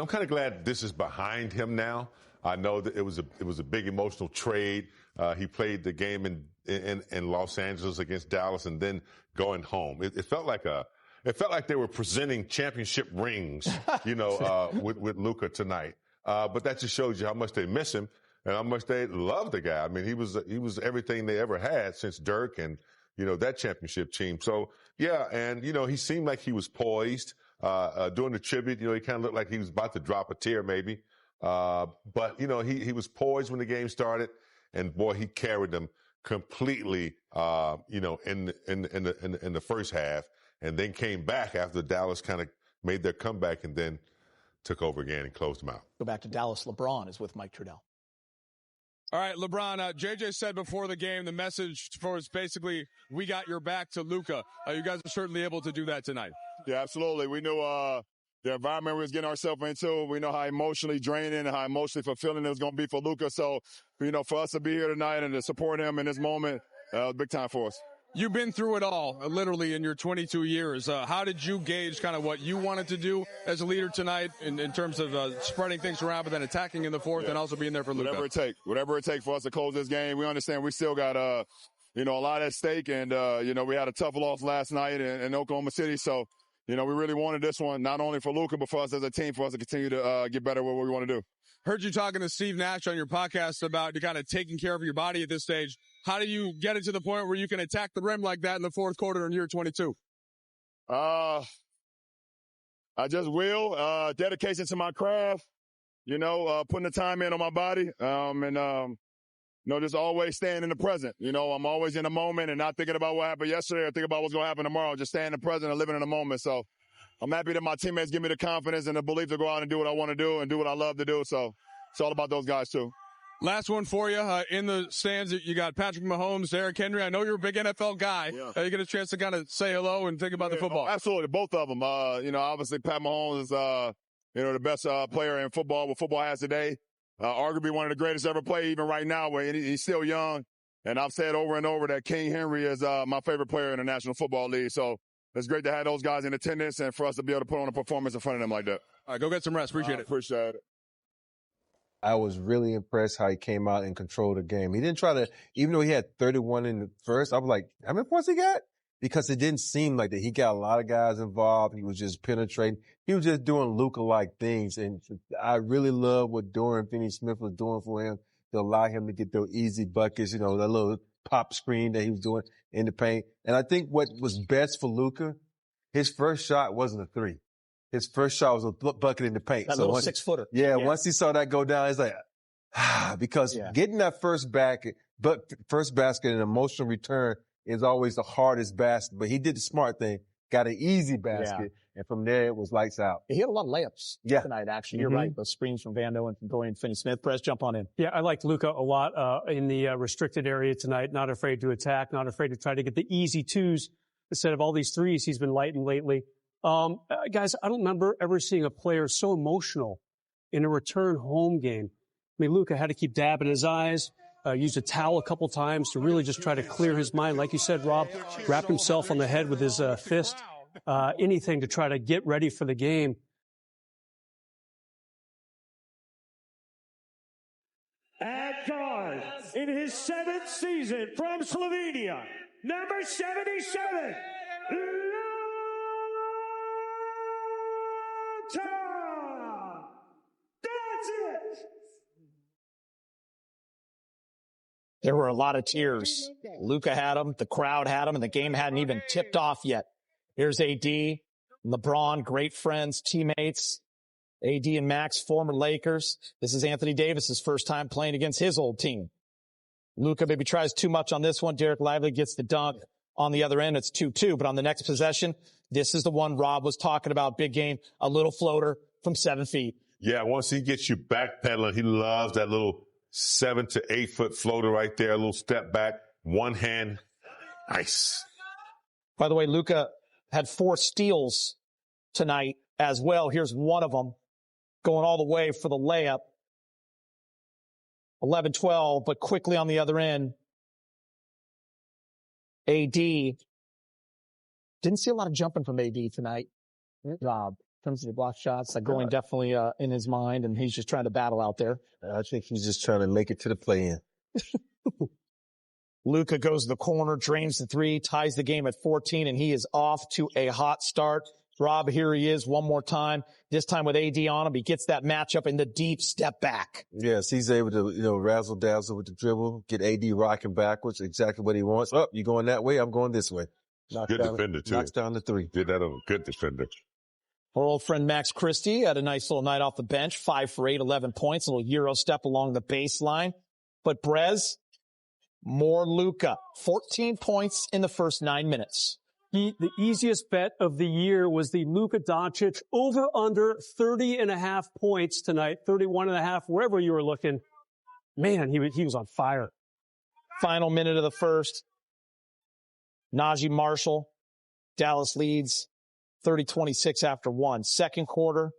I'm kind of glad this is behind him now. I know that it was a big emotional trade. He played the game in Los Angeles against Dallas and then going home. It felt like they were presenting championship rings, with Luka tonight. But that just shows you how much they miss him and how much they love the guy. I mean, he was everything they ever had since Dirk and, that championship team. So, yeah, and, he seemed like he was poised. During the tribute, he kind of looked like he was about to drop a tear maybe. But, he was poised when the game started. And, boy, he carried them completely, in the first half. And then came back after Dallas kind of made their comeback and then took over again and closed them out. Go back to Dallas. LeBron is with Mike Trudell. All right, LeBron, JJ said before the game, the message for us basically, we got your back to Luka. You guys are certainly able to do that tonight. Yeah, absolutely. We knew the environment we was getting ourselves into. We know how emotionally draining and how emotionally fulfilling it was going to be for Luka. So, for us to be here tonight and to support him in this moment, big time for us. You've been through it all, literally, in your 22 years. How did you gauge kind of what you wanted to do as a leader tonight in terms of spreading things around, but then attacking in the fourth and also being there for Luka? Whatever it takes for us to close this game. We understand we still got, a lot at stake. And, we had a tough loss last night in Oklahoma City. So, we really wanted this one, not only for Luka, but for us as a team, for us to continue to get better with what we want to do. Heard you talking to Steve Nash on your podcast about kind of taking care of your body at this stage. How do you get it to the point where you can attack the rim like that in the fourth quarter in year 22? I just will. Dedication to my craft, putting the time in on my body, just always staying in the present. I'm always in the moment and not thinking about what happened yesterday or thinking about what's going to happen tomorrow. Just staying in the present and living in the moment. So I'm happy that my teammates give me the confidence and the belief to go out and do what I want to do and do what I love to do. So it's all about those guys, too. Last one for you. In the stands, you got Patrick Mahomes, Derrick Henry. I know you're a big NFL guy. Yeah. You get a chance to kind of say hello and think about the football. Absolutely. Both of them. Obviously Pat Mahomes is, the best player in football, what football has today. Arguably one of the greatest ever played, even right now, where he's still young. And I've said over and over that King Henry is my favorite player in the National Football League. So it's great to have those guys in attendance and for us to be able to put on a performance in front of them like that. All right, go get some rest. Appreciate it. Appreciate it. I was really impressed how he came out and controlled the game. He didn't try to, even though he had 31 in the first, I was like, how many points he got? Because it didn't seem like that. He got a lot of guys involved. He was just penetrating. He was just doing Luka-like things. And I really love what Dorian Finney-Smith was doing for him to allow him to get those easy buckets, that little pop screen that he was doing in the paint. And I think what was best for Luka, his first shot wasn't a three. His first shot was a bucket in the paint. That little 6-footer. Yeah, once he saw that go down, he's like, because getting that first basket and an emotional return is always the hardest basket. But he did the smart thing, got an easy basket, and from there it was lights out. He had a lot of layups tonight, actually. You're right. Those screens from Vando and from Dorian Finney-Smith. Press, jump on in. Yeah, I liked Luka a lot in the restricted area tonight. Not afraid to attack, not afraid to try to get the easy twos instead of all these threes he's been lighting lately. Guys, I don't remember ever seeing a player so emotional in a return home game. I mean, Luka had to keep dabbing his eyes, used a towel a couple times to really just try to clear his mind. Like you said, Rob, wrapped himself on the head with his fist, anything to try to get ready for the game. At guard, in his 7th season from Slovenia, number 77, There were a lot of tears. Luka had them, the crowd had them, and the game hadn't even tipped off yet. Here's AD, LeBron, great friends, teammates. AD and Max, former Lakers. This is Anthony Davis's first time playing against his old team. Luka maybe tries too much on this one. Derek Lively gets the dunk. On the other end, it's 2-2. But on the next possession, this is the one Rob was talking about, big game, a little floater from 7 feet. Yeah, once he gets you backpedaling, he loves that little 7 to 8 foot floater right there, a little step back, one hand. Nice. By the way, Luka had 4 steals tonight as well. Here's one of them going all the way for the layup. 11-12, but quickly on the other end. AD. Didn't see a lot of jumping from AD tonight. in terms of the block shots. Like going definitely in his mind, and he's just trying to battle out there. I think he's just trying to make it to the play-in. Luka goes to the corner, drains the three, ties the game at 14, and he is off to a hot start. Rob, here he is one more time, this time with AD on him. He gets that matchup in the deep step back. Yes, he's able to, razzle-dazzle with the dribble, get AD rocking backwards, exactly what he wants. Oh, you going that way? I'm going this way. Good defender, too. Knocks down the three. Did that on a good defender. Our old friend Max Christie had a nice little night off the bench, 5 for 8, 11 points, a little Euro step along the baseline. But Brez, more Luka, 14 points in the first 9 minutes. The easiest bet of the year was the Luka Doncic over under 30.5 points tonight, 31.5, wherever you were looking. Man, he was on fire. Final minute of the first. Najee Marshall, Dallas leads 30-26 after 1. Second quarter,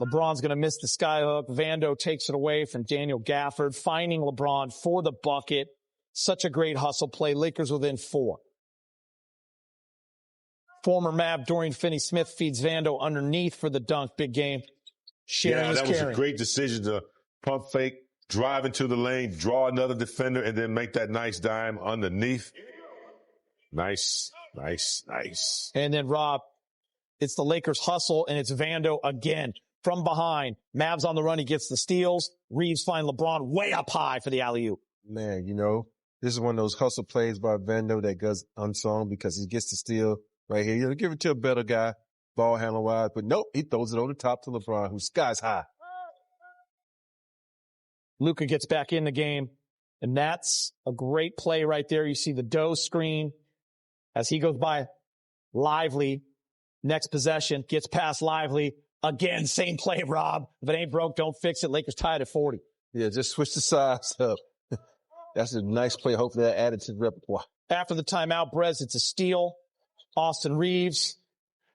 LeBron's going to miss the skyhook. Vando takes it away from Daniel Gafford, finding LeBron for the bucket. Such a great hustle play. Lakers within 4. Former Mav Dorian Finney-Smith feeds Vando underneath for the dunk. Big game. Sharing is that was caring. a great decision to pump fake, drive into the lane, draw another defender, and then make that nice dime underneath. Nice. And then, Rob, it's the Lakers hustle, and it's Vando again from behind. Mavs on the run. He gets the steals. Reaves find LeBron way up high for the alley-oop. Man, this is one of those hustle plays by Vando that goes unsung because he gets the steal right here. Give it to a better guy, ball handler wise, but nope, he throws it over the top to LeBron, who's skies high. Luka gets back in the game, and that's a great play right there. You see the dough screen as he goes by Lively. Next possession, gets past Lively. Again, same play, Rob. If it ain't broke, don't fix it. Lakers tied at 40. Yeah, just switch the sides up. That's a nice play. Hopefully that added to the repertoire. After the timeout, Brez, it's a steal. Austin Reaves,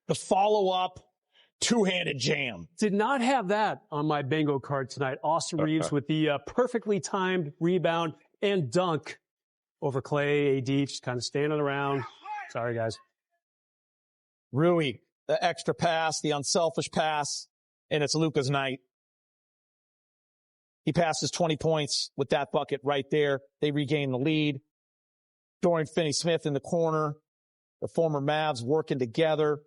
the follow-up, two-handed jam. Did not have that on my bingo card tonight. Austin Reaves with the perfectly timed rebound and dunk over Clay, AD, just kind of standing around. Sorry, guys. Rui, the extra pass, the unselfish pass, and it's Luka's night. He passes 20 points with that bucket right there. They regain the lead. Dorian Finney-Smith in the corner. The former Mavs working together.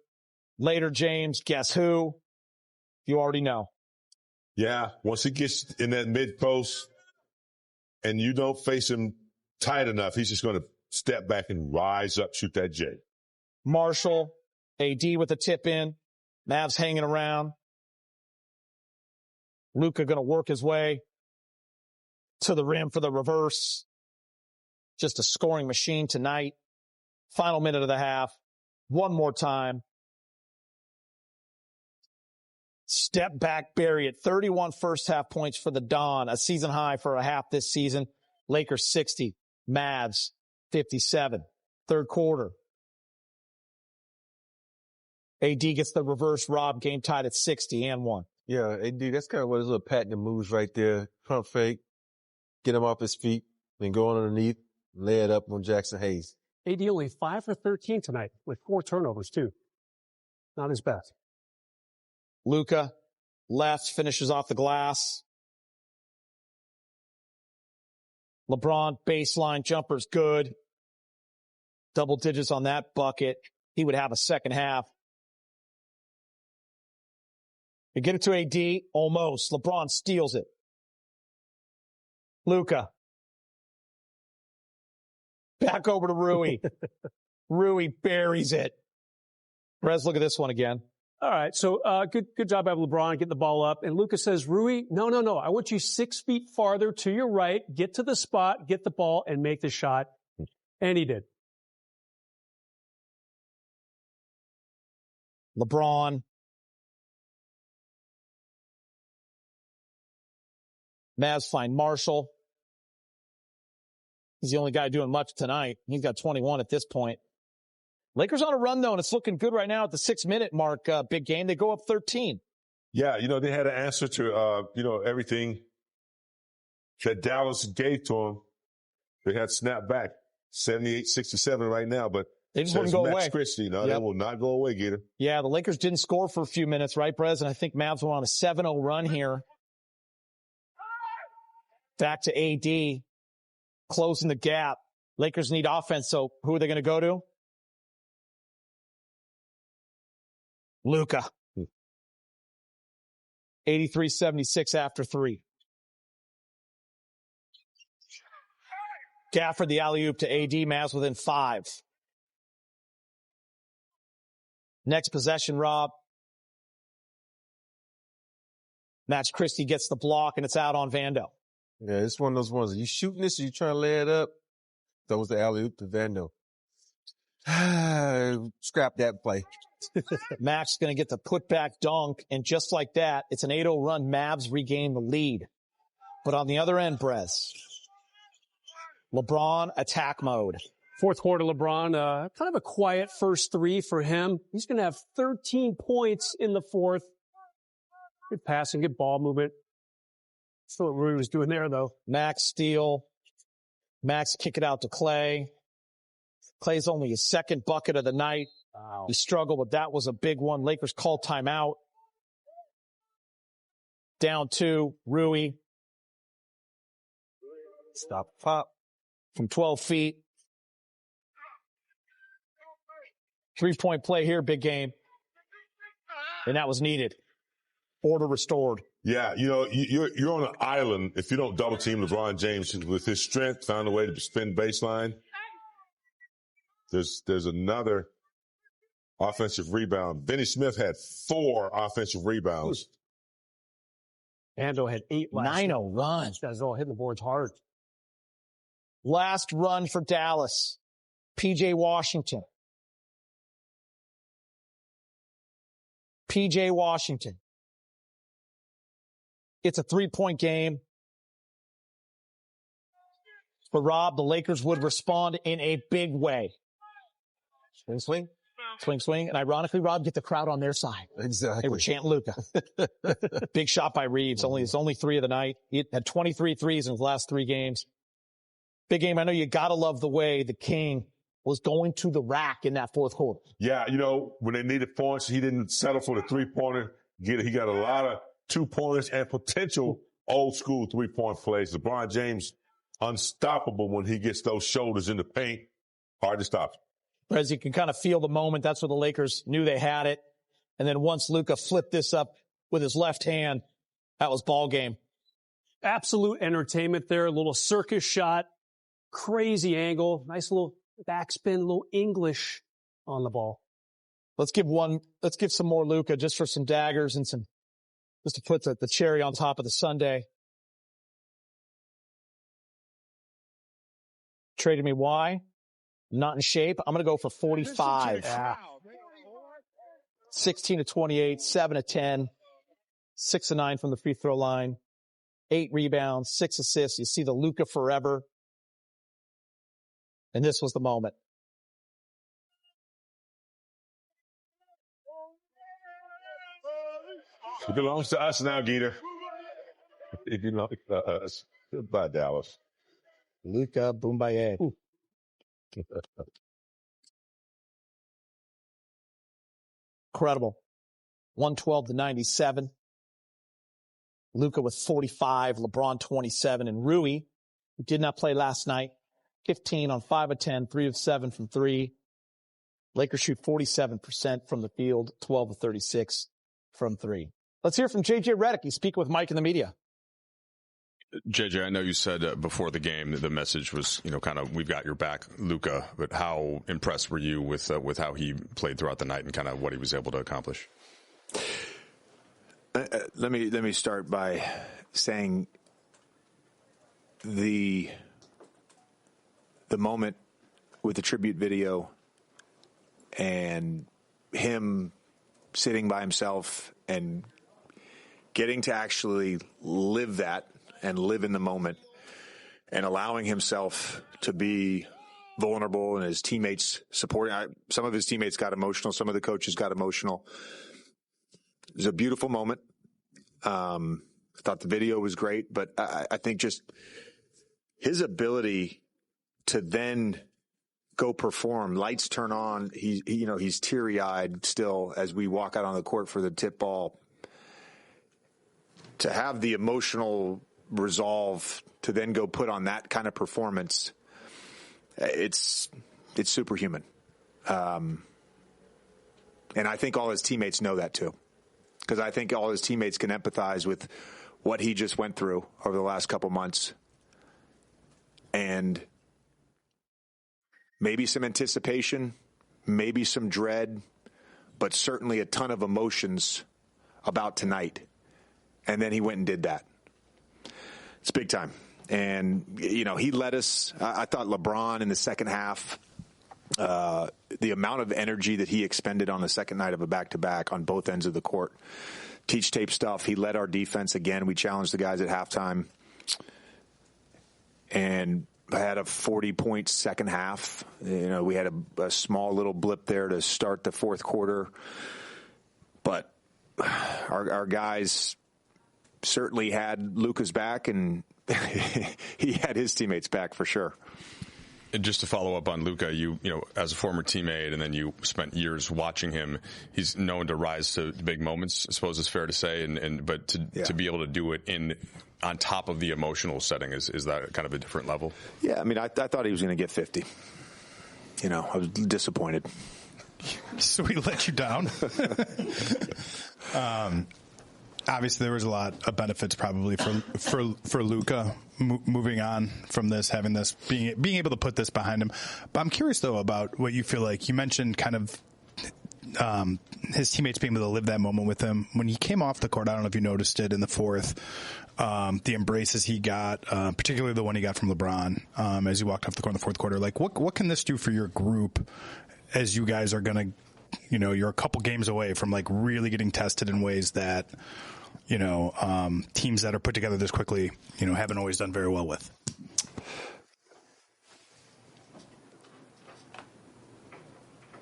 Later, James, guess who? You already know. Yeah, once he gets in that mid-post and you don't face him tight enough, he's just going to step back and rise up, shoot that J. Marshall, AD with a tip in. Mavs hanging around. Luka going to work his way to the rim for the reverse. Just a scoring machine tonight. Final minute of the half. One more time. Step back, bury it. 31 first half points for the Don. A season high for a half this season. Lakers 60. Mavs 57. Third quarter. AD gets the reverse rob. Game tied at 60 and 1. Yeah, AD, that's kind of what his little patented moves right there. Pump fake, get him off his feet, then go on underneath, lay it up on Jackson Hayes. AD only 5 for 13 tonight with 4 turnovers, too. Not his best. Luka, left, finishes off the glass. LeBron, baseline jumper's good. Double digits on that bucket. He would have a second half. You get it to AD, almost. LeBron steals it. Luka. Back over to Rui. Rui buries it. Rez, look at this one again. All right, so good job by LeBron getting the ball up. And Luka says, Rui, no. I want you 6 feet farther to your right, get to the spot, get the ball, and make the shot. And he did. LeBron. Mavs find Marshall. He's the only guy doing much tonight. He's got 21 at this point. Lakers on a run, though, and it's looking good right now at the 6-minute mark. Big game. They go up 13. Yeah, they had an answer to, everything that Dallas gave to them. They had snapped back 78-67 right now, but They just wouldn't go away. Christie, no, they will not go away, Gator. Yeah, the Lakers didn't score for a few minutes, right, Brez? And I think Mavs went on a 7-0 run here. Back to AD, closing the gap. Lakers need offense, so who are they going to go to? Luka. 83-76 after 3. Gafford the alley-oop to AD. Mavs within 5. Next possession, Rob. Max Christie gets the block, and it's out on Vando. Yeah, it's one of those ones. Are you shooting this or you trying to lay it up? That was the alley-oop to Vando. Scrap that play. Max going to get the putback dunk, and just like that, it's an 8-0 run. Mavs regain the lead. But on the other end, Brez, LeBron attack mode. Fourth quarter, LeBron, kind of a quiet first 3 for him. He's going to have 13 points in the fourth. Good passing, good ball movement. That's what Rui was doing there, though. Max steal. Max kick it out to Clay. Clay's only his second bucket of the night. Wow. He struggled, but that was a big one. Lakers call timeout. Down 2, Rui. Stop, pop. From 12 feet. 3-point play here, big game. And that was needed. Order restored. Yeah, you know, you're on an island if you don't double team LeBron James with his strength, found a way to spin baseline. There's another offensive rebound. Finney Smith had 4 offensive rebounds. Ando had 8 last 9-0 run. These guys are all hitting the boards hard. Last run for Dallas. P.J. Washington. P.J. Washington. It's a 3-point game. But Rob, the Lakers would respond in a big way. Swing, swing. Swing, swing. And ironically, Rob, get the crowd on their side. Exactly. They were chanting Luka. Big shot by Reaves. It's only 3 of the night. He had 23 threes in his last 3 games. Big game. I know you gotta love the way the King was going to the rack in that fourth quarter. Yeah, you know, when they needed points, he didn't settle for the 3-pointer. He got a lot of 2-pointers and potential old school 3-point plays. LeBron James, unstoppable when he gets those shoulders in the paint. Hard to stop. As you can kind of feel the moment, that's where the Lakers knew they had it. And then once Luka flipped this up with his left hand, that was ball game. Absolute entertainment there. A little circus shot. Crazy angle. Nice little backspin, a little English on the ball. Let's give some more Luka just for some daggers and just to put the cherry on top of the sundae. Traded me why? Not in shape. I'm going to go for 45. Yeah. 16-28, 7-10, 6-9 from the free throw line, 8 rebounds, 6 assists. You see the Luka forever. And this was the moment. It belongs to us now, Geeter. It belongs to us. Goodbye, Dallas. Luka Boombaye. Incredible. 112-97. Luka with 45, LeBron 27, and Rui, who did not play last night, 15 on 5 of 10, 3 of 7 from 3. Lakers shoot 47% from the field, 12 of 36 from 3. Let's hear from J.J. Redick. He's speaking with Mike in the media. JJ, I know you said before the game that the message was, kind of, we've got your back, Luka, but how impressed were you with how he played throughout the night and kind of what he was able to accomplish? Let me start by saying the moment with the tribute video and him sitting by himself and getting to actually live that and live in the moment and allowing himself to be vulnerable and his teammates supporting. Some of his teammates got emotional. Some of the coaches got emotional. It was a beautiful moment. I thought the video was great, but I think just his ability to then go perform. Lights turn on. He's teary-eyed still as we walk out on the court for the tip ball. To have the emotional resolve to then go put on that kind of performance, it's superhuman. And I think all his teammates know that too, because I think all his teammates can empathize with what he just went through over the last couple months. And maybe some anticipation, maybe some dread, but certainly a ton of emotions about tonight. And then he went and did that. It's big time. And, he led us. I thought LeBron in the second half, the amount of energy that he expended on the second night of a back-to-back on both ends of the court, teach tape stuff. He led our defense again. We challenged the guys at halftime. And I had a 40-point second half. We had a small little blip there to start the fourth quarter. But our guys certainly had Luka's back, and he had his teammates back for sure. And just to follow up on Luka, you as a former teammate, and then you spent years watching him. He's known to rise to big moments, I suppose it's fair to say, but to be able to do it on top of the emotional setting, is that kind of a different level? Yeah, I mean, I thought he was going to get 50. I was disappointed. So he let you down. Obviously, there was a lot of benefits probably for Luka moving on from this, having this, being able to put this behind him. But I'm curious though about what you feel like. You mentioned kind of his teammates being able to live that moment with him when he came off the court. I don't know if you noticed it in the fourth. The embraces he got, particularly the one he got from LeBron as he walked off the court in the fourth quarter. Like, what can this do for your group as you guys are going to, you're a couple games away from like really getting tested in ways that, teams that are put together this quickly, haven't always done very well with?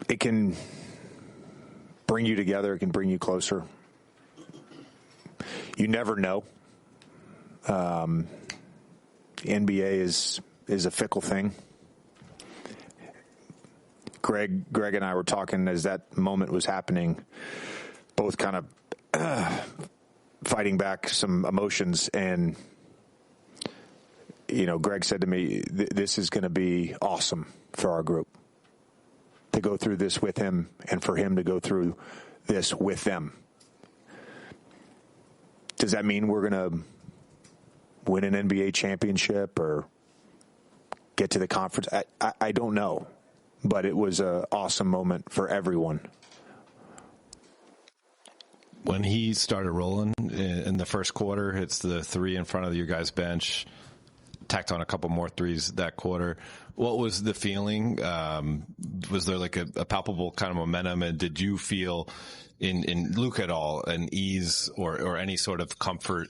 It can bring you together. It can bring you closer. You never know. The NBA is a fickle thing. Greg and I were talking as that moment was happening, both kind of fighting back some emotions. And, Greg said to me, this is going to be awesome for our group to go through this with him and for him to go through this with them. Does that mean we're going to win an NBA championship or get to the conference? I don't know. But it was an awesome moment for everyone. When he started rolling in the first quarter, hits the three in front of your guys' bench, tacked on a couple more threes that quarter. What was the feeling? Was there like a palpable kind of momentum? And did you feel in Luka at all an ease or any sort of comfort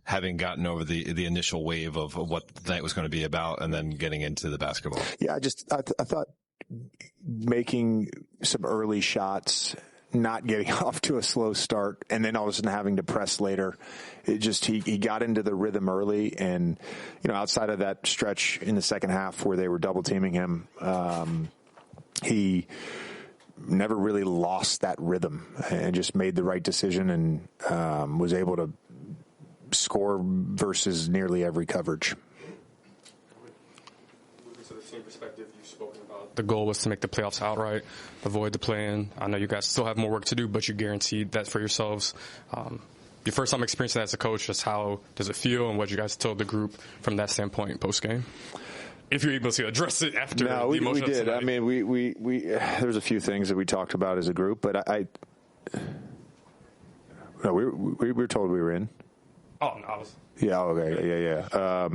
having gotten over the initial wave of what the night was going to be about and then getting into the basketball? Yeah, I thought making some early shots, not getting off to a slow start, and then all of a sudden having to press later. It just, he got into the rhythm early, and, outside of that stretch in the second half where they were double teaming him, he never really lost that rhythm and just made the right decision and was able to score versus nearly every coverage. To the team perspective, you've spoken about the goal was to make the playoffs outright, avoid the play-in. I know you guys still have more work to do, but you guaranteed that for yourselves. Your first time experiencing that as a coach, just how does it feel, and what you guys told the group from that standpoint post-game? If you're able to address it after the emotion. We did. Tonight. I mean, we there's a few things that we talked about as a group, but we were told we were in. Oh, no, I was. Yeah. Okay. Yeah.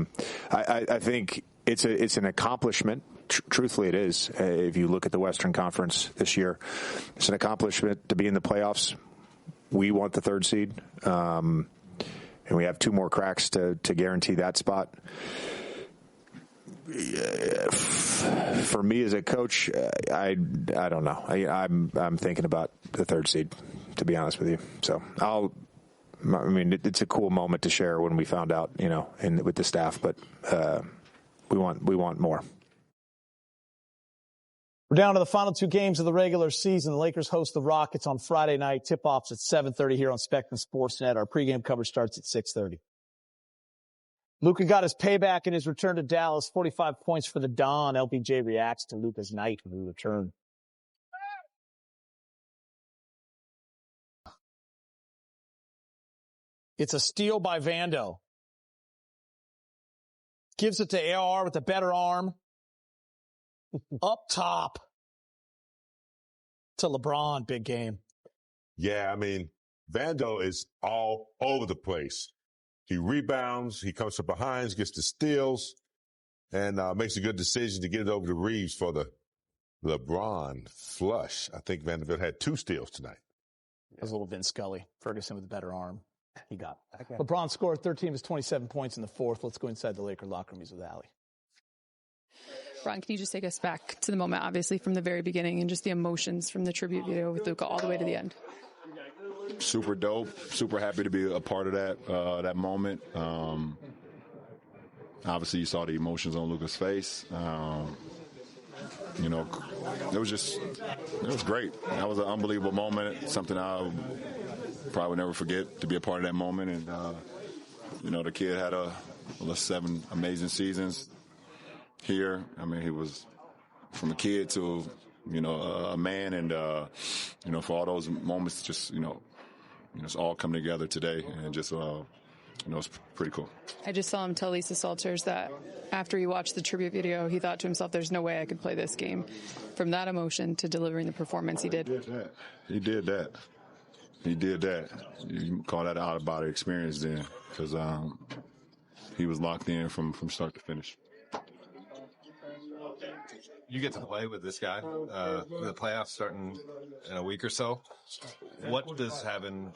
I think it's an accomplishment. Truthfully, it is. If you look at the Western Conference this year, it's an accomplishment to be in the playoffs. We want the third seed, and we have two more cracks to guarantee that spot. For me as a coach, I don't know. I'm thinking about the third seed, to be honest with you. So it's a cool moment to share when we found out, and with the staff, but we want more. We're down to the final two games of the regular season. The Lakers host the Rockets on Friday night. Tip-offs at 7:30 here on Spectrum Sportsnet. Our pregame coverage starts at 6:30. Luka got his payback in his return to Dallas. 45 points for the Don. LBJ reacts to Luka's night when we return. It's a steal by Vando. Gives it to AR with a better arm. Up top to LeBron, big game. Yeah, I mean, Vando is all over the place. He rebounds, he comes from behind, gets the steals, and makes a good decision to get it over to Reaves for the LeBron flush. I think Vanderbilt had 2 steals tonight. That was a little Vince Scully. Ferguson with a better arm. He got. LeBron scored 13 of his 27 points in the fourth. Let's go inside the Laker locker room. He's with Allie. Ron, can you just take us back to the moment, obviously, from the very beginning and just the emotions from the tribute video with Luka all the way to the end? Super dope. Super happy to be a part of that moment. Obviously, you saw the emotions on Luka's face. It was great. That was an unbelievable moment. Something I probably would never forget, to be a part of that moment. And, the kid had 7 amazing seasons here. I mean, he was from a kid to, a man. And, for all those moments, just, it's all coming together today. And just, it's pretty cool. I just saw him tell Lisa Salters that after he watched the tribute video, he thought to himself, there's no way I could play this game. From that emotion to delivering the performance he did. He did that. You call that an out-of-body experience then, because he was locked in from start to finish. You get to play with this guy, the playoffs starting in a week or so. What does having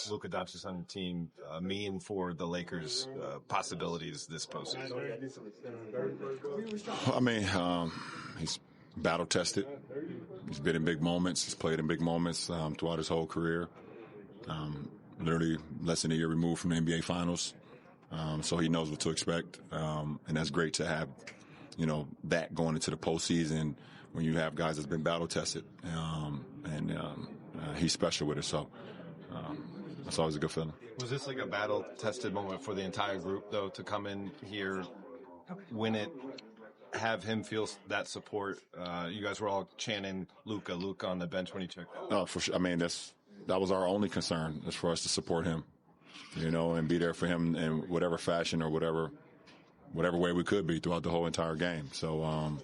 Luka Doncic on the team mean for the Lakers' possibilities this postseason? I mean, he's battle-tested. He's been in big moments. He's played in big moments throughout his whole career. Literally less than a year removed from the NBA Finals. So he knows what to expect. And that's great to have, that going into the postseason when you have guys that's been battle-tested. He's special with it. So that's always a good feeling. Was this like a battle-tested moment for the entire group, though, to come in here, win it, have him feel that support? You guys were all chanting Luka on the bench when he checked out. No, for sure. I mean, that was our only concern, is for us to support him, and be there for him in whatever fashion or whatever way we could be throughout the whole entire game. So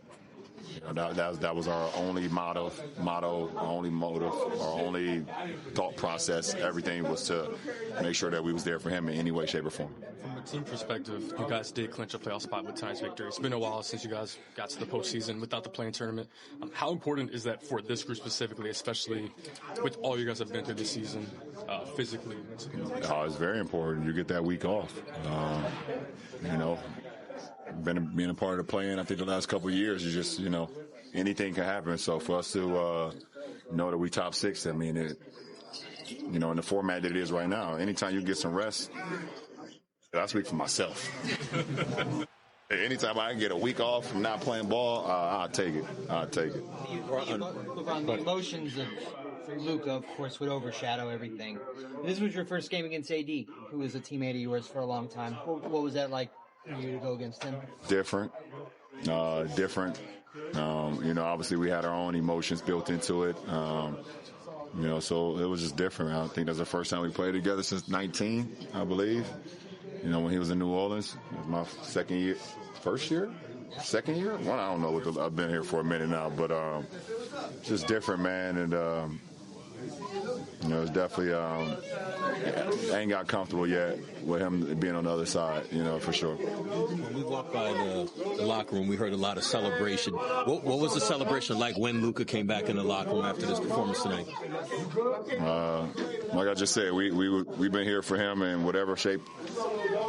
that was our only motto, our only motive, our only thought process. Everything was to make sure that we was there for him in any way, shape, or form. From a team perspective, you guys did clinch a playoff spot with tonight's victory. It's been a while since you guys got to the postseason without the play-in tournament. How important is that for this group specifically, especially with all you guys have been through this season, physically? It's very important. You get that week off. Being a part of the play-in, I think the last couple of years, you just, anything can happen. So for us to know that we top 6, I mean, in the format that it is right now, anytime you get some rest, I speak for myself. Anytime I can get a week off from not playing ball, I'll take it. LeBron, the emotions for Luka, of course, would overshadow everything. This was your first game against AD, who was a teammate of yours for a long time. What was that like for you to go against him? Different. Obviously we had our own emotions built into it. So it was just different. I think that's the first time we played together since 19, I believe. When he was in New Orleans. It was my second year. Well, I don't know. I've been here for a minute now, but just different, man. And, it's definitely, I ain't got comfortable yet with him being on the other side, for sure. When we walked by the locker room, we heard a lot of celebration. What was the celebration like when Luka came back in the locker room after this performance tonight? Like I just said, we've been here for him in whatever shape,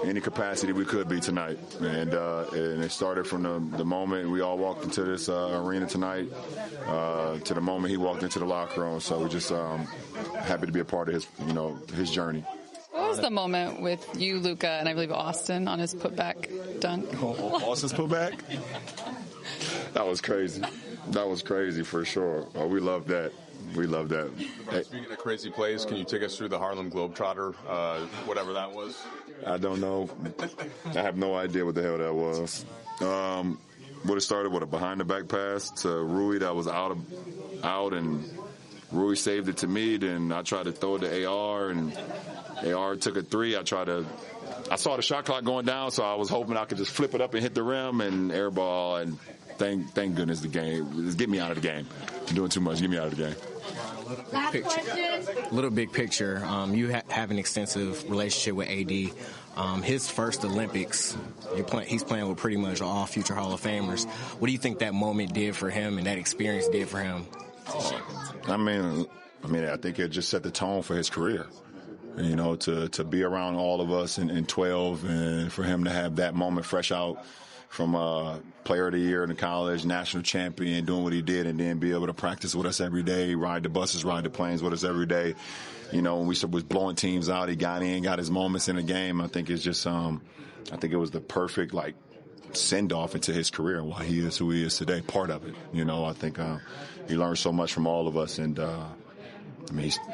any capacity we could be tonight. And it started from the moment we all walked into this arena tonight to the moment he walked into the locker room. So we're just happy to be a part of his journey. What was the moment with you, Luka, and I believe Austin on his putback dunk? Austin's putback? That was crazy. That was crazy for sure. We love that. We love that. Speaking of crazy plays, can you take us through the Harlem Globetrotter, whatever that was? I don't know. I have no idea what the hell that was. Would have started with a behind-the-back pass to Rui that was out, and Rui saved it to me. Then I tried to throw it to AR, and AR took a three. I saw the shot clock going down, so I was hoping I could just flip it up and hit the rim and air ball. And thank goodness the game. Just get me out of the game. I'm doing too much. Get me out of the game. Little big picture. You have an extensive relationship with AD. His first Olympics, he's playing with pretty much all future Hall of Famers. What do you think that moment did for him and that experience did for him? I mean, I think it just set the tone for his career. You know, to be around all of us in 12, and for him to have that moment fresh out from player of the year in the college, national champion, doing what he did, and then be able to practice with us every day, ride the buses, ride the planes with us every day. You know, when we was blowing teams out, he got in, got his moments in the game. I think it's just, I think it was the perfect, send-off into his career and why he is who he is today, part of it. You know, I think he learned so much from all of us, and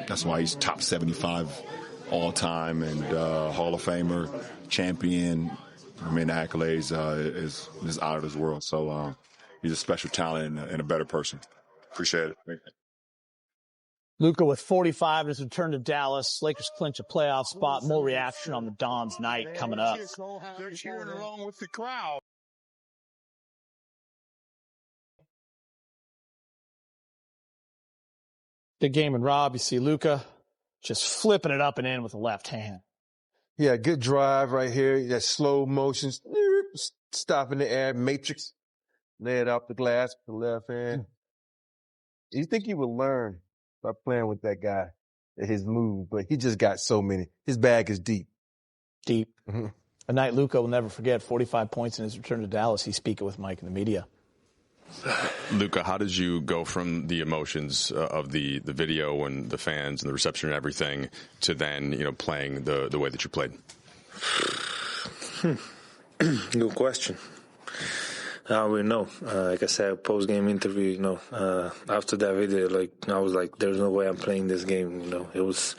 that's why he's top 75 all time and Hall of Famer, champion. The accolades is out of this world. So he's a special talent and a better person. Appreciate it. Luka with 45 in his return to Dallas. Lakers clinch a playoff spot. More reaction on the Don's night coming up. They're cheering along with the crowd. Big game in Rob. You see Luka just flipping it up and in with the left hand. Yeah, good drive right here. That slow motion, stop in the air, matrix, lay it off the glass with the left hand. You think he would learn by playing with that guy, his move, but he just got so many. His bag is deep. Deep. Mm-hmm. A night Luka will never forget, 45 points in his return to Dallas. He's speaking with Mike in the media. Luka, how did you go from the emotions of the video and the fans and the reception and everything to then, playing the way that you played? Good question. I don't really know. Like I said, post-game interview, after that video, I was like, there's no way I'm playing this game, It was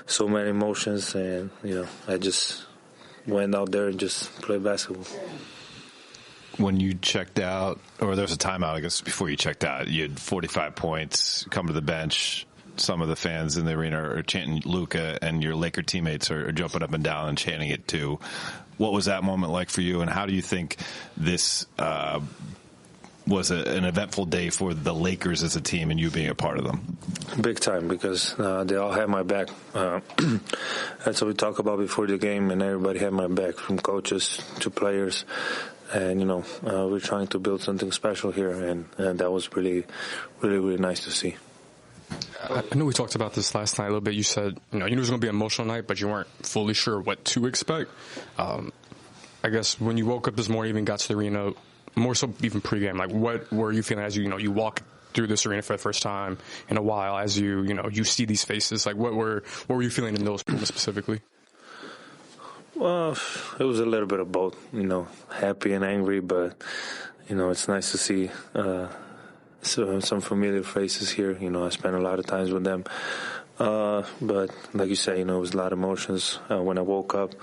so many emotions, and, I just went out there and just played basketball. When you checked out, or there was a timeout, I guess, before you checked out, you had 45 points, come to the bench. Some of the fans in the arena are chanting Luka, and your Laker teammates are jumping up and down and chanting it too. What was that moment like for you, and how do you think this was an eventful day for the Lakers as a team and you being a part of them? Big time, because they all had my back. That's what we talked about before the game, and everybody had my back, from coaches to players. And, we're trying to build something special here, and that was really, really, really nice to see. I know we talked about this last night a little bit. You said, you knew it was going to be an emotional night, but you weren't fully sure what to expect. I guess when you woke up this morning, even got to the arena, more so even pregame, what were you feeling as you walk through this arena for the first time in a while, as you see these faces? What were you feeling in those moments specifically? Well, it was a little bit of both, happy and angry, but, it's nice to see some familiar faces here. I spent a lot of times with them. But like you say, it was a lot of emotions. When I woke up,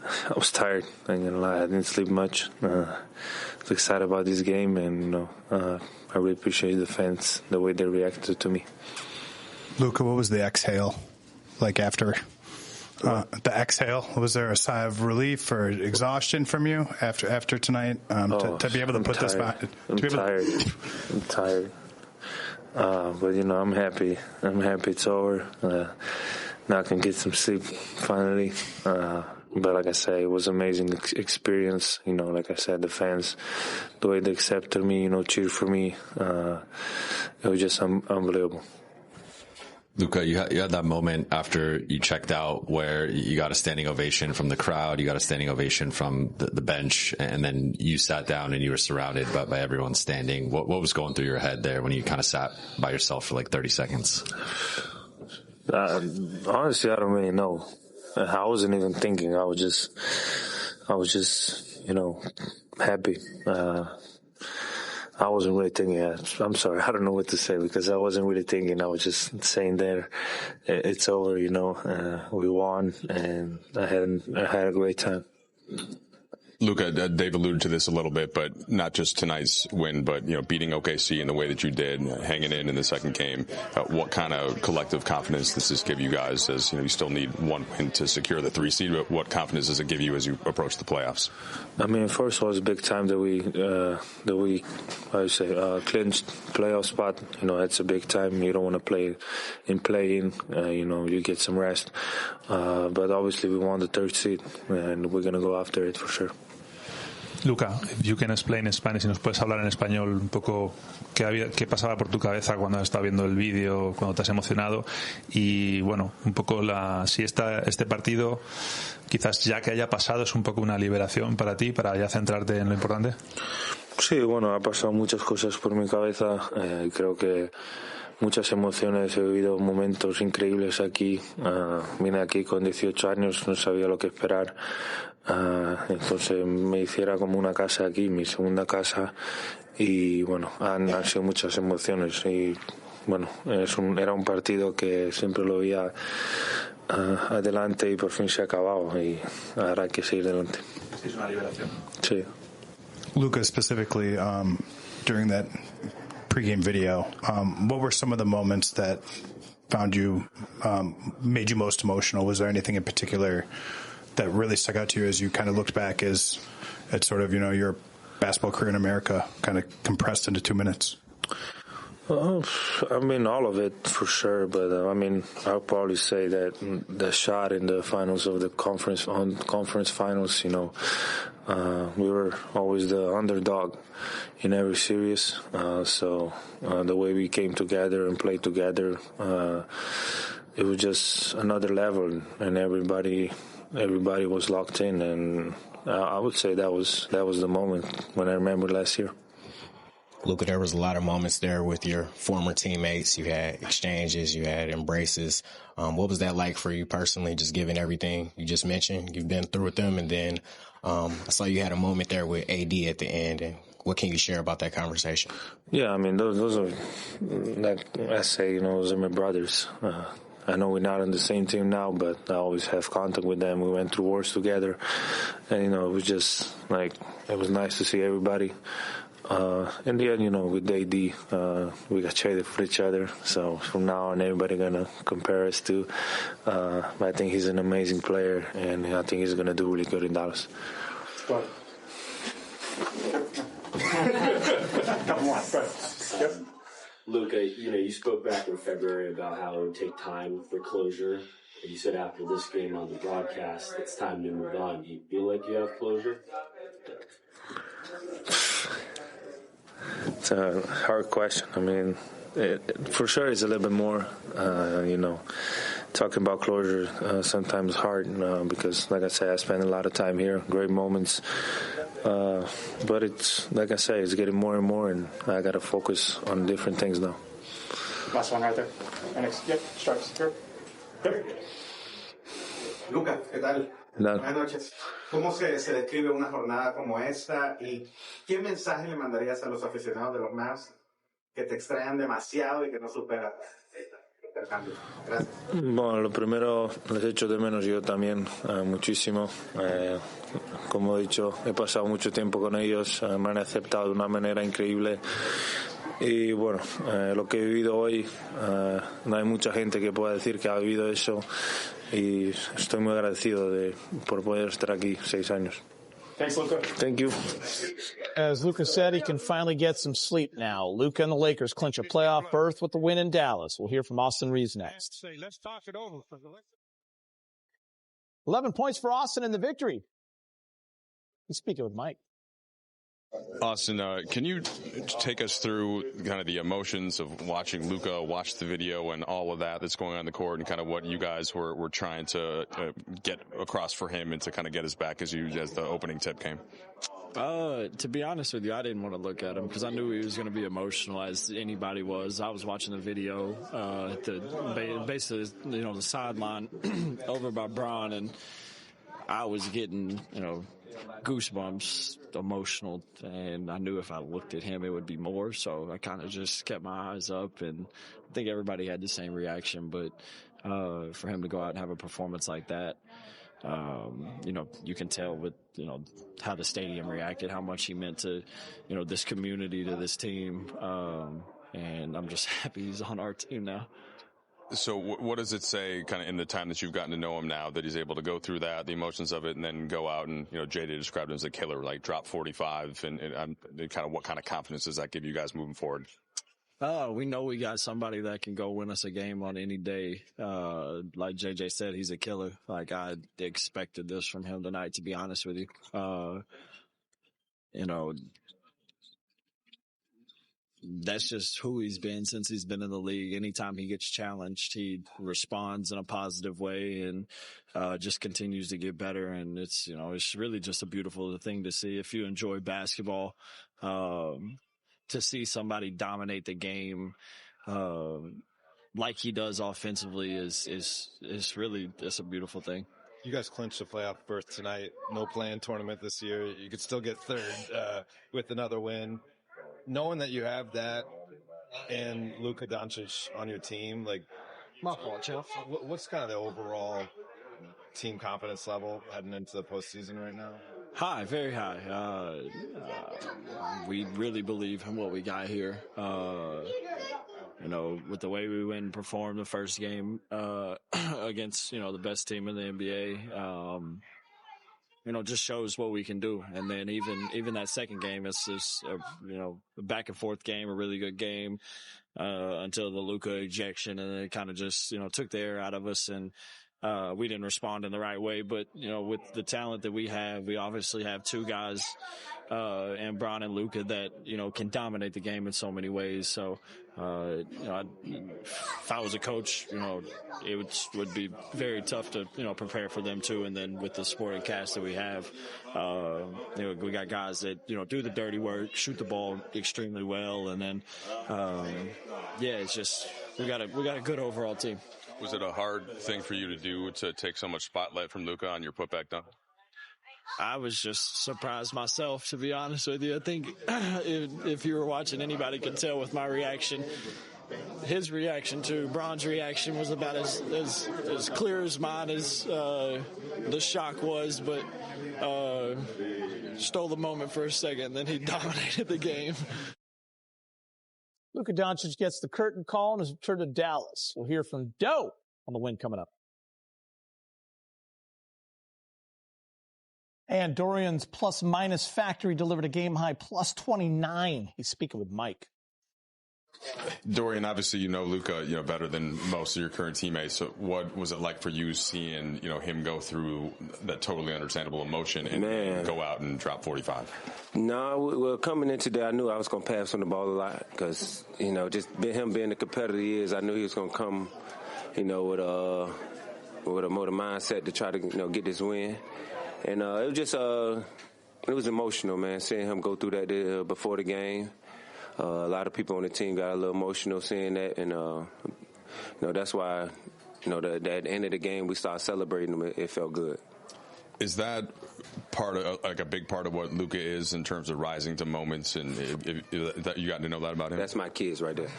I was tired. I didn't sleep much. I was excited about this game, and, I really appreciate the fans, the way they reacted to me. Luka, what was the exhale like after? The exhale, was there a sigh of relief or exhaustion from you after tonight to be able to put this back? I'm tired. But I'm happy. I'm happy it's over. Now I can get some sleep finally. But like I say, it was an amazing experience. Like I said, the fans, the way they accepted me, cheered for me, it was just unbelievable. Luka, you had that moment after you checked out where you got a standing ovation from the crowd, you got a standing ovation from the bench, and then you sat down and you were surrounded by everyone standing. What was going through your head there when you kind of sat by yourself for 30 seconds? Honestly, I don't really know. I wasn't even thinking. I was just happy. I wasn't really thinking. I'm sorry, I don't know what to say because I wasn't really thinking. I was just saying there, it's over. We won, and I had a great time. Luka, Dave alluded to this a little bit, but not just tonight's win, but beating OKC in the way that you did, hanging in the second game. What kind of collective confidence does this give you guys? As you still need one win to secure the 3 seed, but what confidence does it give you as you approach the playoffs? I mean, first of all, it's a big time that we clinched playoff spot. It's a big time. You don't want to play in. You get some rest. But obviously, we won the 3rd seed, and we're going to go after it for sure. Luka, if you can explain in Spanish, si nos puedes hablar en español un poco qué pasaba por tu cabeza cuando has estado viendo el vídeo, cuando te has emocionado y bueno, un poco si este partido quizás ya que haya pasado es un poco una liberación para ti, para ya centrarte en lo importante. Sí, bueno, ha pasado muchas cosas por mi cabeza, creo que muchas emociones, he vivido momentos increíbles aquí, vine aquí con 18 años, no sabía lo que esperar. Entonces me hiciera como una casa aquí, mi segunda casa, y bueno, han sido muchas emociones y bueno, era un partido que siempre lo veía adelante y por fin se ha acabado y ahora hay que seguir adelante. Es una liberación. Sí. Luka, specifically, during that pregame video, what were some of the moments that found you, made you most emotional? Was there anything in particular that really stuck out to you as you kind of looked back at sort of, your basketball career in America kind of compressed into 2 minutes? I mean, all of it for sure, but I'll probably say that the shot in the finals of the conference finals, we were always the underdog in every series. So the way we came together and played together, it was just another level, and everybody was locked in, and I would say that was the moment when I remember last year. Luka, there was a lot of moments there with your former teammates. You had exchanges, you had embraces. What was that like for you personally, just given everything you just mentioned? You've been through with them, and then I saw you had a moment there with AD at the end. And what can you share about that conversation? Yeah, I mean, those are, like I say, those are my brothers. I know we're not on the same team now, but I always have contact with them. We went through wars together, and, it was just, it was nice to see everybody. In the end, with AD, we got traded for each other. So from now on, everybody gonna compare us to. I think he's an amazing player, and I think he's gonna do really good in Dallas. Luka, you spoke back in February about how it would take time for closure. You said after this game on the broadcast, it's time to move on. Do you feel like you have closure? It's a hard question. I mean, for sure it's a little bit more, talking about closure sometimes hard because, like I said, I spend a lot of time here, great moments. But it's, like I say, it's getting more and more, and I got to focus on different things now. Last one right there. Yep, strikes. Here. Yep. Luka, ¿qué tal? Buenas noches. ¿Cómo se describe una jornada como esta y qué mensaje le mandarías a los aficionados de los Mavs que te extrañan demasiado y que no superan este intercambio? Gracias. Bueno, lo primero, les echo de menos yo también muchísimo. Como he dicho, he pasado mucho tiempo con ellos, me han aceptado de una manera increíble. Y bueno, lo que he vivido hoy, no hay mucha gente que pueda decir que ha vivido eso, y estoy muy agradecido por poder estar aquí 6 años. Thanks, Luka. Thank you. As Luka said, he can finally get some sleep now. Luka and the Lakers clinch a playoff berth with the win in Dallas. We'll hear from Austin Reaves next. Let's talk it over. 11 points for Austin in the victory. He's speaking with Mike. Austin, can you take us through kind of the emotions of watching Luka, watch the video and all of that's going on in the court, and kind of what you guys were trying to get across for him and to kind of get his back as the opening tip came? To be honest with you, I didn't want to look at him because I knew he was going to be emotional, as anybody was. I was watching the video basically, the sideline over by Bron, and I was getting, goosebumps, emotional, and I knew if I looked at him, it would be more. So I kind of just kept my eyes up, and I think everybody had the same reaction. But for him to go out and have a performance like that, you can tell with, how the stadium reacted, how much he meant to, this community, to this team. And I'm just happy he's on our team now. So what does it say kind of in the time that you've gotten to know him now that he's able to go through that, the emotions of it, and then go out and, JD described him as a killer, like drop 45 and kind of what kind of confidence does that give you guys moving forward? We know we got somebody that can go win us a game on any day. Like JJ said, he's a killer. Like I expected this from him tonight, to be honest with you. That's just who he's been since he's been in the league. Anytime he gets challenged, he responds in a positive way and just continues to get better. And it's really just a beautiful thing to see. If you enjoy basketball, to see somebody dominate the game like he does offensively is really just a beautiful thing. You guys clinched the playoff berth tonight. No play-in tournament this year. You could still get third with another win. Knowing that you have that and Luka Doncic on your team, like, my fault, Jeff. What's kind of the overall team confidence level heading into the postseason right now? High, very high. We really believe in what we got here. With the way we went and performed the first game against, the best team in the NBA, just shows what we can do. And then even that second game, it's just, a back and forth game, a really good game, until the Luka ejection. And it kind of just, took the air out of us, and we didn't respond in the right way. But, with the talent that we have, we obviously have two guys, and Bron and Luka that, can dominate the game in so many ways. So, if I was a coach, it would be very tough to, prepare for them too. And then with the supporting cast that we have, we got guys that, do the dirty work, shoot the ball extremely well. And then, it's just, we got a good overall team. Was it a hard thing for you to do to take so much spotlight from Luka on your putback dunk? I was just surprised myself, to be honest with you. I think if you were watching, anybody could tell with my reaction. His reaction to Bron's reaction was about as clear as mine as the shock was, but stole the moment for a second, then he dominated the game. Luka Doncic gets the curtain call and is returned to Dallas. We'll hear from Doe on the win coming up. And Dorian's plus-minus factory delivered a game-high plus 29. He's speaking with Mike. Dorian, obviously, Luka, better than most of your current teammates. So what was it like for you seeing, him go through that totally understandable emotion and go out and drop 45? No, well, coming in today, I knew I was going to pass on the ball a lot because, just him being the competitor he is, I knew he was going to come, with a motor mindset to try to, get this win. And it was just, it was emotional, man, seeing him go through that before the game. A lot of people on the team got a little emotional seeing that, and that's why, at the end of the game we started celebrating him. It felt good. Is that part of, a big part of what Luka is in terms of rising to moments, and that you got to know that about him? That's my kids right there.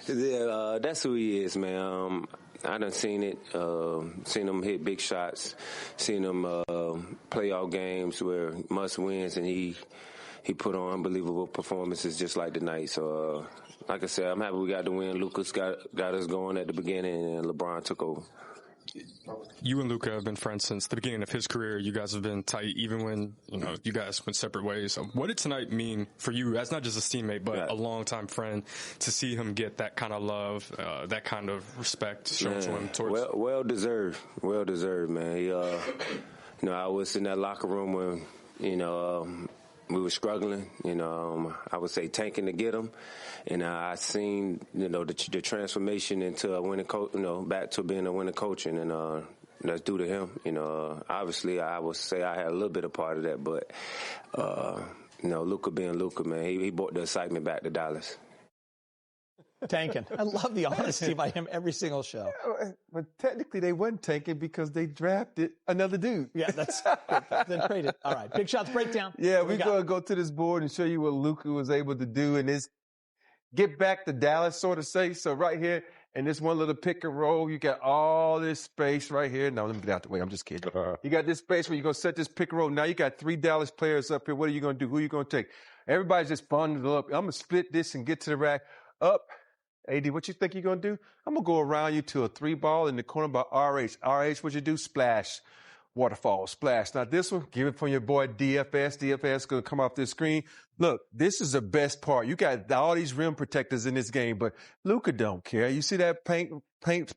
Yeah, that's who he is, man. I done seen it, seen him hit big shots, seen him playoff games where must wins, and he put on unbelievable performances just like tonight. So, like I said, I'm happy we got the win. Luka's got us going at the beginning, and LeBron took over. You and Luka have been friends since the beginning of his career. You guys have been tight even when, you guys went separate ways. So what did tonight mean for you as not just a teammate, but a longtime friend, to see him get that kind of love, that kind of respect shown to him towards? Well deserved, man. He, I was in that locker room when, we were struggling, I would say tanking to get him. And I seen, the transformation into a winning coach, back to being a winning coach. And that's due to him. Obviously I would say I had a little bit of part of that, but, Luka being Luka, man, he brought the excitement back to Dallas. Tanking. I love the honesty by him every single show. But technically they weren't tanking because they drafted another dude. Yeah, that's then traded. All right, Big Shots breakdown. Yeah, we're going to go to this board and show you what Luka was able to do in this get back to Dallas, sort of say. So right here, in this one little pick and roll, you got all this space right here. Now, let me get out the way. I'm just kidding. You got this space where you're going to set this pick and roll. Now you got 3 Dallas players up here. What are you going to do? Who are you going to take? Everybody's just bundled up. I'm going to split this and get to the rack. Up. AD, what you think you're going to do? I'm going to go around you to a 3-ball in the corner by RH. RH, what you do? Splash. Waterfall, splash. Now this one, give it from your boy DFS. DFS going to come off this screen. Look, this is the best part. You got all these rim protectors in this game, but Luka don't care. You see that paint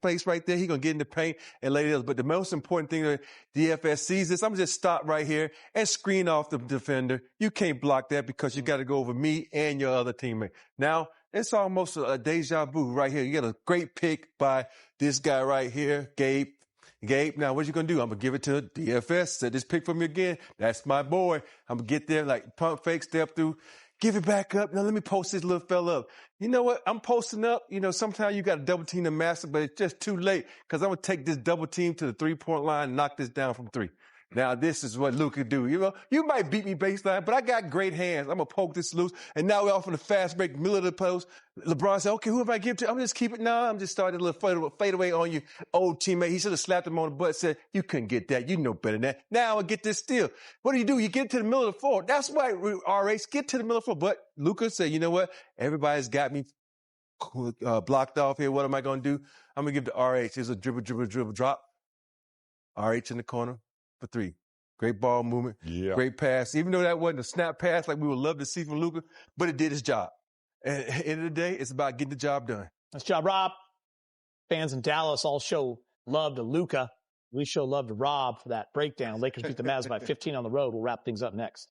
place right there? He going to get in the paint and lay it. But the most important thing that DFS sees this, I'm going to just stop right here and screen off the defender. You can't block that because you got to go over me and your other teammate. Now, it's almost a deja vu right here. You got a great pick by this guy right here, Gabe. Now what you going to do? I'm going to give it to DFS. Set this pick for me again. That's my boy. I'm going to get there like pump fake, step through, give it back up. Now let me post this little fella up. You know what? I'm posting up. You know, sometimes you got to double team the master, but it's just too late because I'm going to take this double team to the 3-point line and knock this down from 3. Now, this is what Luka do. You know, you might beat me baseline, but I got great hands. I'm going to poke this loose. And now we're off in the fast break, middle of the post. LeBron said, okay, who have I give to? I'm just keep it. No, I'm just starting a little fadeaway on you, old teammate. He should have slapped him on the butt, said, you couldn't get that. You know better than that. Now I get this steal. What do? You get to the middle of the floor. That's why RH get to the middle of the floor. But Luka said, you know what? Everybody's got me blocked off here. What am I going to do? I'm going to give to RH. Here's a dribble, drop. RH in the corner for 3. Great ball movement, great pass. Even though that wasn't a snap pass like we would love to see from Luka, but it did his job. And at the end of the day, it's about getting the job done. Nice job, Rob. Fans in Dallas all show love to Luka. We show love to Rob for that breakdown. Lakers beat the Mavs by 15 on the road. We'll wrap things up next.